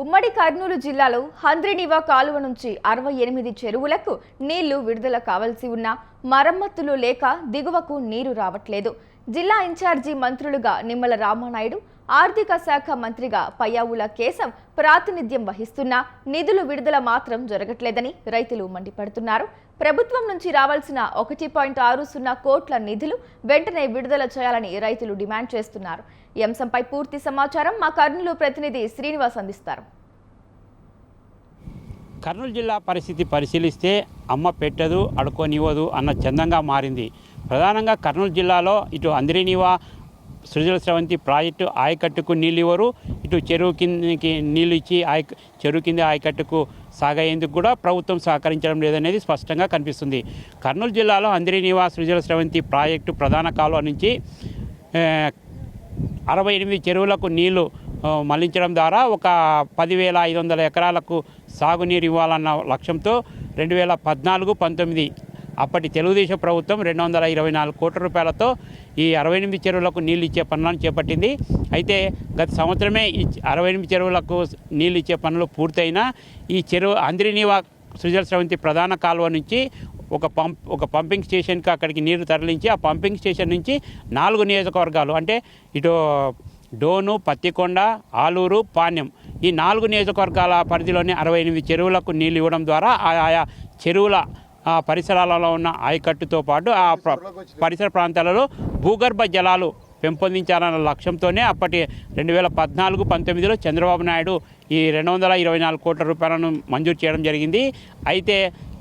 ఉమ్మడి కర్నూలు జిల్లాలో హంద్రినీవా కాలువ నుంచి 68 చెరువులకు నీళ్లు విడుదల కావాల్సి ఉన్నా మరమ్మతులు లేక దిగువకు నీరు రావట్లేదు. జిల్లా ఇన్ఛార్జి మంత్రులుగా నిమ్మల రామానాయుడు, ఆర్థిక శాఖ మంత్రిగా పయ్యావుల కేశవ్ ప్రాతినిధ్యం వహిస్తున్నా నిధులు విడుదల మాత్రం జరగట్లేదని రైతులు మండిపడుతున్నారు. ప్రభుత్వం నుంచి రావాల్సిన 1.60 కోట్ల నిధులు వెంటనే విడుదల చేయాలని రైతులు డిమాండ్ చేస్తున్నారు. ఈ అంశంపై పూర్తి సమాచారం మా కర్నూలు ప్రతినిధి శ్రీనివాస్ అందిస్తారు. కర్నూలు జిల్లా పరిస్థితి పరిశీలిస్తే అమ్మ పెట్టదు అడుకోనివ్వదు అన్న చందంగా మారింది. ప్రధానంగా కర్నూలు జిల్లాలో ఇటు హంద్రినీవా సృజల స్రవంతి ప్రాజెక్టు ఆయకట్టుకు నీళ్ళు ఇవ్వరు, ఇటు చెరువు కిందకి నీళ్ళు ఇచ్చి చెరువు కింద ఆయకట్టుకు సాగేందుకు కూడా ప్రభుత్వం సహకరించడం లేదనేది స్పష్టంగా కనిపిస్తుంది. కర్నూలు జిల్లాలో హంద్రినీవా సృజల స్రవంతి ప్రాజెక్టు ప్రధాన కాలువ నుంచి 68 చెరువులకు నీళ్లు మళ్లించడం ద్వారా ఒక 10,500 ఎకరాలకు సాగునీరు ఇవ్వాలన్న లక్ష్యంతో 2014-19 అప్పటి తెలుగుదేశం ప్రభుత్వం 224 కోట్ల రూపాయలతో ఈ 68 చెరువులకు నీళ్ళు ఇచ్చే పనులను చేపట్టింది. అయితే గత సంవత్సరమే ఈ 68 చెరువులకు నీళ్ళు ఇచ్చే పనులు పూర్తయినా ఈ చెరువు హంద్రినీవా సృజల స్రవంతి ప్రధాన కాలువ నుంచి ఒక పంపింగ్ స్టేషన్కి అక్కడికి నీరు తరలించి ఆ పంపింగ్ స్టేషన్ నుంచి 4 నియోజకవర్గాలు అంటే ఇటు డోను, పత్తికొండ, ఆలూరు, పాణ్యం ఈ 4 నియోజకవర్గాల పరిధిలోని 68 చెరువులకు నీళ్ళు ఇవ్వడం ద్వారా ఆయా చెరువుల పరిసరాలలో ఉన్న ఆయకట్టుతో పాటు ఆ పరిసర ప్రాంతాలలో భూగర్భ జలాలు పెంపొందించాలన్న లక్ష్యంతోనే అప్పటి 2014-19లో చంద్రబాబు నాయుడు ఈ 224 కోట్ల రూపాయలను మంజూరు చేయడం జరిగింది. అయితే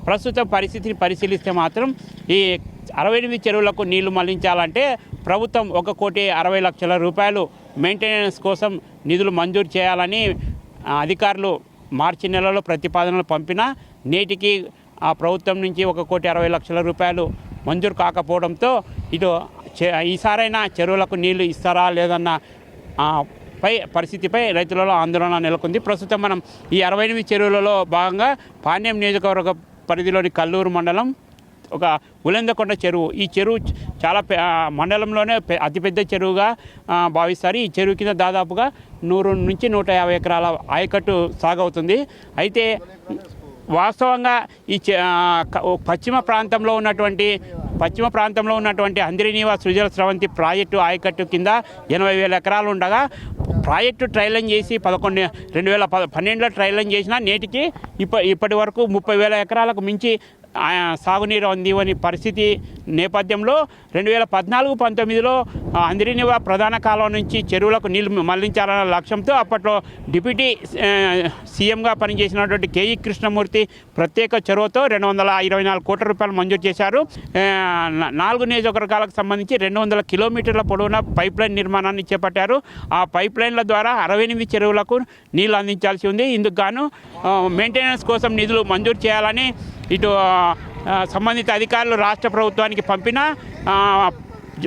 ప్రస్తుతం పరిస్థితిని పరిశీలిస్తే మాత్రం ఈ 68 చెరువులకు నీళ్లు మళ్లించాలంటే ప్రభుత్వం 1,60,00,000 రూపాయలు మెయింటెనెన్స్ కోసం నిధులు మంజూరు చేయాలని అధికారులు మార్చి నెలలో ప్రతిపాదనలు పంపినా నేటికి ఆ ప్రభుత్వం నుంచి 1,60,00,000 రూపాయలు మంజూరు కాకపోవడంతో ఇటు ఈసారైనా చెరువులకు నీళ్లు ఇస్తారా లేదన్న పరిస్థితిపై రైతులలో ఆందోళన నెలకొంది. ప్రస్తుతం మనం ఈ 68 చెరువులలో భాగంగా పాణ్యం నియోజకవర్గ పరిధిలోని కల్లూరు మండలం ఒక ఉలెందకొండ చెరువు, ఈ చెరువు చాలా మండలంలోనే అతిపెద్ద చెరువుగా భావిస్తారు. ఈ చెరువు కింద దాదాపుగా 100 నుంచి 150 ఎకరాల ఆయకట్టు సాగవుతుంది. అయితే వాస్తవంగా ఈ పశ్చిమ ప్రాంతంలో ఉన్నటువంటి హంద్రినీవా సృజల స్రవంతి ప్రాజెక్టు ఆయకట్టు కింద 80,000 ఎకరాలు ఉండగా ప్రాజెక్టు ట్రైలన్ చేసి 2012లో ట్రైలన్ చేసినా నేటికి ఇప్పటి వరకు 30,000 ఎకరాలకు మించి సాగునీరు అందివని పరిస్థితి నేపథ్యంలో 2014-19లో హంద్రినీవా ప్రధాన కాలువ నుంచి చెరువులకు నీళ్లు మళ్లించాలన్న లక్ష్యంతో అప్పట్లో డిప్యూటీ సీఎంగా పనిచేసినటువంటి కేఈ కృష్ణమూర్తి ప్రత్యేక చొరవతో 224 కోట్ల రూపాయలు మంజూరు చేశారు. 4 నియోజకవర్గాలకు సంబంధించి 200 కిలోమీటర్ల పొడవున పైప్ లైన్ నిర్మాణాన్ని చేపట్టారు. ఆ పైప్ లైన్ల ద్వారా 68 చెరువులకు నీళ్లు అందించాల్సి ఉంది. ఇందుకు గాను మెయింటెనెన్స్ కోసం నిధులు మంజూరు చేయాలని ఇటు సంబంధిత అధికారులు రాష్ట్ర ప్రభుత్వానికి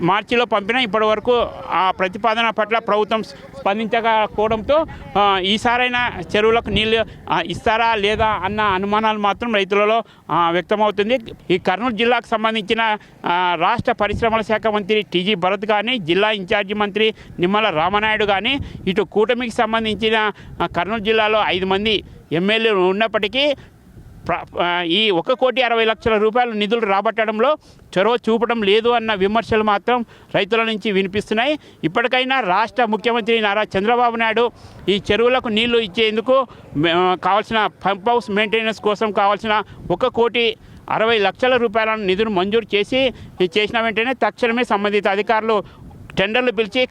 మార్చిలో పంపినా ఇప్పటి వరకు ఆ ప్రతిపాదన పట్ల ప్రభుత్వం స్పందించకపోవడంతో ఈసారైనా చెరువులకు నీళ్ళు ఇస్తారా లేదా అన్న అనుమానాలు మాత్రం రైతులలో వ్యక్తమవుతుంది. ఈ కర్నూలు జిల్లాకు సంబంధించిన రాష్ట్ర పరిశ్రమల శాఖ మంత్రి టీజీ భరత్ కానీ, జిల్లా ఇన్ఛార్జి మంత్రి నిమ్మల రామానాయుడు కానీ, ఇటు కూటమికి సంబంధించిన కర్నూలు జిల్లాలో 5 మంది ఎమ్మెల్యేలు ఉన్నప్పటికీ ఈ 1,60,00,000 రూపాయల నిధులు రాబట్టడంలో చొరవ చూపడం లేదు అన్న విమర్శలు మాత్రం రైతుల నుంచి వినిపిస్తున్నాయి. ఇప్పటికైనా రాష్ట్ర ముఖ్యమంత్రి నారా చంద్రబాబు నాయుడు ఈ చెరువులకు నీళ్లు ఇచ్చేందుకు కావాల్సిన పంప్ హౌస్ మెయింటెనెన్స్ కోసం కావాల్సిన 1,60,00,000 రూపాయల నిధులు మంజూరు చేసిన వెంటనే తక్షణమే సంబంధిత అధికారులు టెండర్లు పిలిచి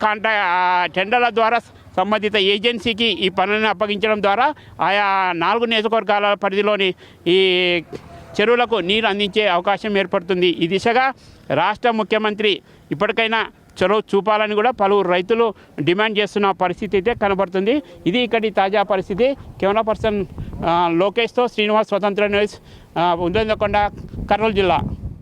టెండర్ల ద్వారా సంబంధిత ఏజెన్సీకి ఈ పనులను అప్పగించడం ద్వారా ఆయా 4 నియోజకవర్గాల పరిధిలోని ఈ చెరువులకు నీరు అందించే అవకాశం ఏర్పడుతుంది. ఈ దిశగా రాష్ట్ర ముఖ్యమంత్రి ఇప్పటికైనా చొరవ చూపాలని కూడా పలువురు రైతులు డిమాండ్ చేస్తున్న పరిస్థితి అయితే కనబడుతుంది. ఇది ఇక్కడి తాజా పరిస్థితి. కెమెరా పర్సన్ లోకేష్తో శ్రీనివాస్, స్వతంత్ర న్యూస్, ఉదయకొండ, కర్నూలు జిల్లా.